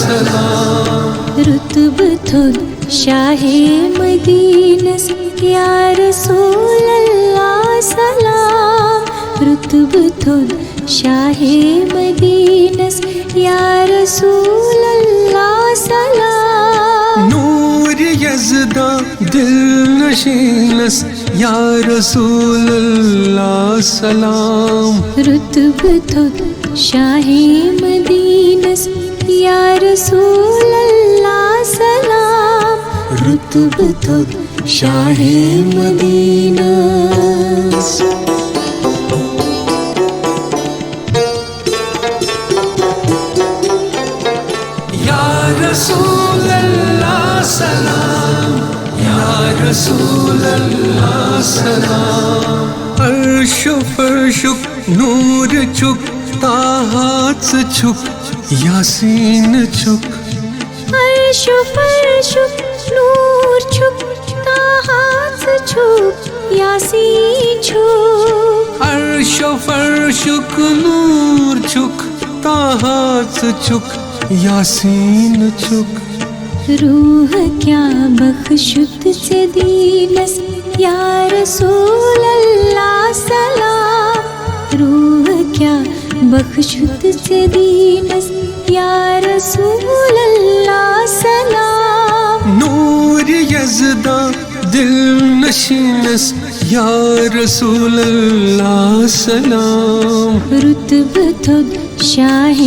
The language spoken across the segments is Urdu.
سلام رتب تھود شاہ مدینس یا رسول اللہ سلام رتب تھود شاہ مدینس یا رسول اللہ سلام نور یزدہ دل نشینس یا رسول اللہ سلام رتب تھود شاہ مدینس یا رسول اللہ سلام رتب تھود شاہ مدینس یا رسول اللہ سلام یا رسول اللہ سلام عرش و فرشک نور چک طاہات چھک یاسین چھک عرش و فرشک نور چھک طاہات چھک یاسین چھک عرش و فرشک نور چھک طاہات چھک یاسین چھک روح کیا بخشت سے دینس یا رسول اللہ سلام روح کیا بخشت سے دینس یا رسول اللہ سلام نور یزدہ دل نشینس یا رسول اللہ سلام رتب تھود شاہ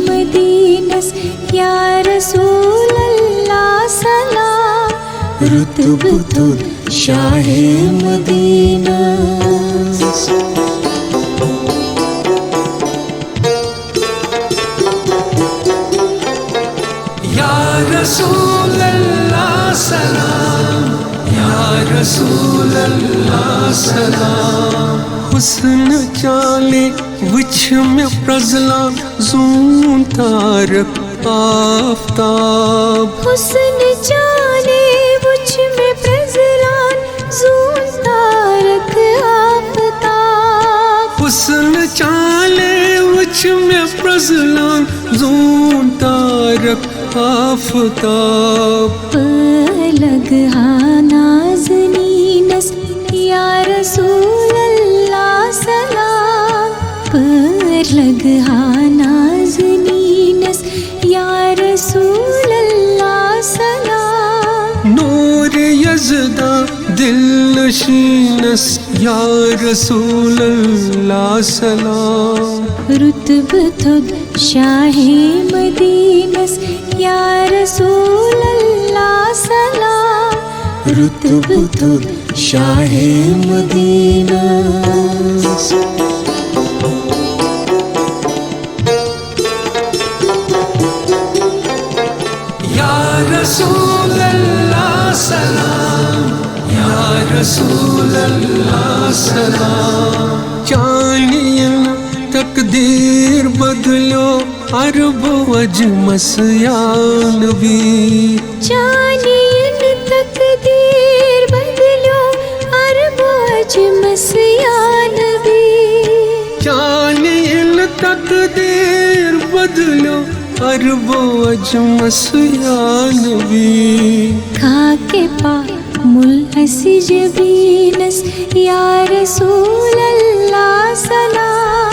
مدینس یا رسول اللہ سلام رتب تھود شاہ مدینس یا رسول اللہ سلام یا رسول اللہ سلام حسن چالے وچھ میں پرزلان زون تارک آفتاب حسن چالے وچھ میں پرزلان زون تارک آفتاب حسن چالے وچھ میں پرزلان زون تارک آفتاب پلگ نازنینس یا رسول اللہ سلام پلگ نازنینس یا رسول اللہ سلام نور یزدہ دل نشینس یا رسول اللہ سلام رتب تھود شاہ مدینس یا رسول اللہ سلام رتب تھود شاہ مدینس یا رسول اللہ سلام یا رسول اللہ سلام چانین تقدیر بدلو عرب و اجمس یا نبی چانین تقدیر بدلو عرب و اجمس یا نبی چانین تقدیر بدلو عرب و اجمس یا نبی کھا کے پا ملحس جبینس یا رسول اللہ سلام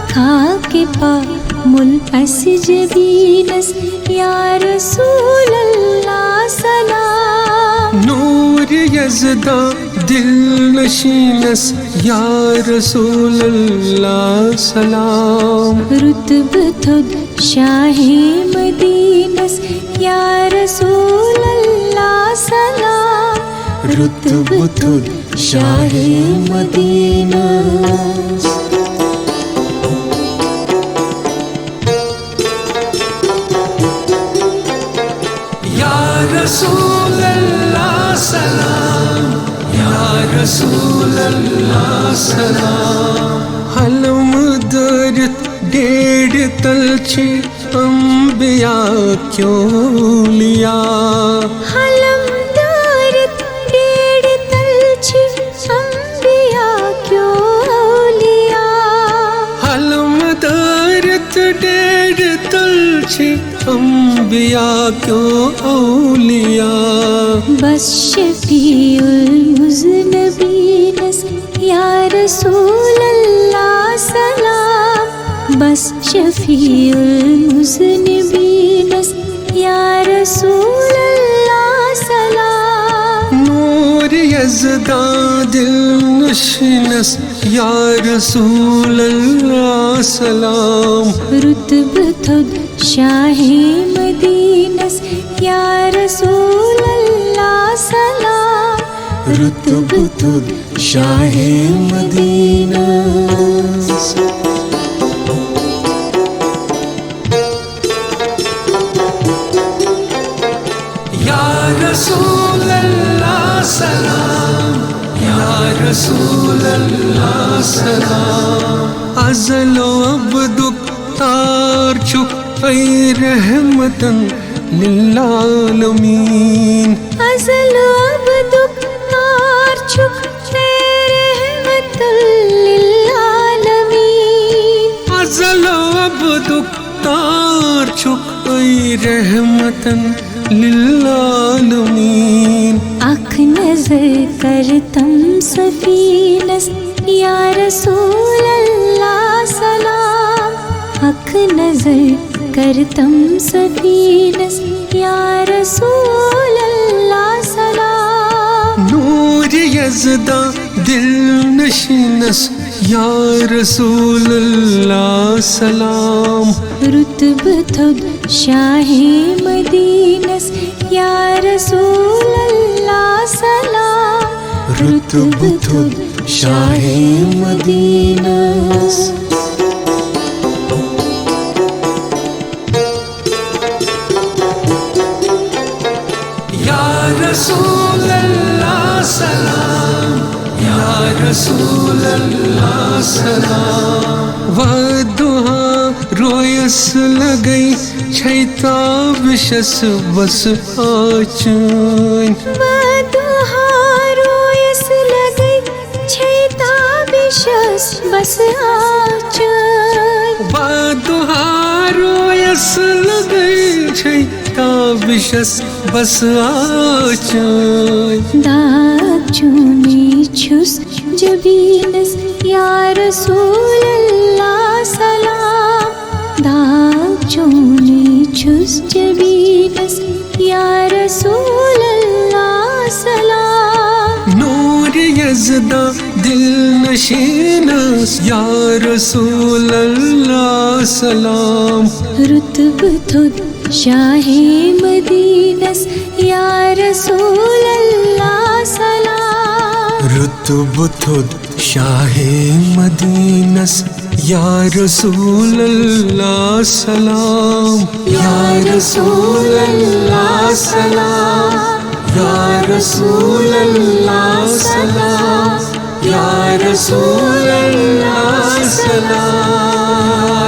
کھا کے پا ملحس جبینس یا رسول اللہ سلام نور یزدہ دل نشینس یا رسول اللہ سلام رتب تھود شاہ مدینس یا رسول اللہ سلام رتب تھود شاہ مدینس یا رسول اللہ سلام یا رسول اللہ سلام حلم درت ڈیڑھ تلچی انبیاء کیوں لیا حلم دارت ڈیڑھ تلچی انبیاء کیوں لیا حلم دارت ڈیڑھ تلچی انبیاء کیوں اولیاء. بس شفیع المذنبین یا رسول اللہ سلام. بس شفیع المذنبین یا رسول اللہ سلام. نور یزداں دل نشینس یا رسول اللہ سلام. رتبتد شاہ مدینس یا رسول اللہ سلام. رتبتد شاہ مدینہ. یا رسول اللہ سلام. یا رسول اللہ سلام. ازل و ابدک تار چک ای رحمتن للعالمین. ازل و ابدک تار چک اے رحمت للعالمین. ازل و ابدک تار چک ای رحمتن للعالمین. اکھ نظر کرتم سفینس یا رسول اللہ سلام. اکھ نظر کرتم سفینس یا رسول اللہ سلام. نور یزداں دل نشینس یا رسول اللہ سلام. رتبتد شاہ مدینس یا رسول اللہ سلام. رتبتد شاہ مدینہ. یا رسول اللہ سلام. یا رسول اللہ سلام. ودہا رویس لگئی چھیتاب شس بس آچین. ودہا رویس لگئی چھیتاب شس بس آچین. ودہا رویس لگئی چھیتاب شس بس آچین. داغ چونی چھس جبینس یا رسول اللہ سلام. داغ چونی چھس جبینس یا رسول اللہ سلام. نور یزداں دل نشینس یا رسول اللہ سلام. رتبتد شاہ مدینس یا رسول اللہ سلام. رتبتد شاہ مدینس یا رسول اللہ سلام. یا رسول اللہ سلام. یا رسول اللہ سلام. یا رسول اللہ سلام.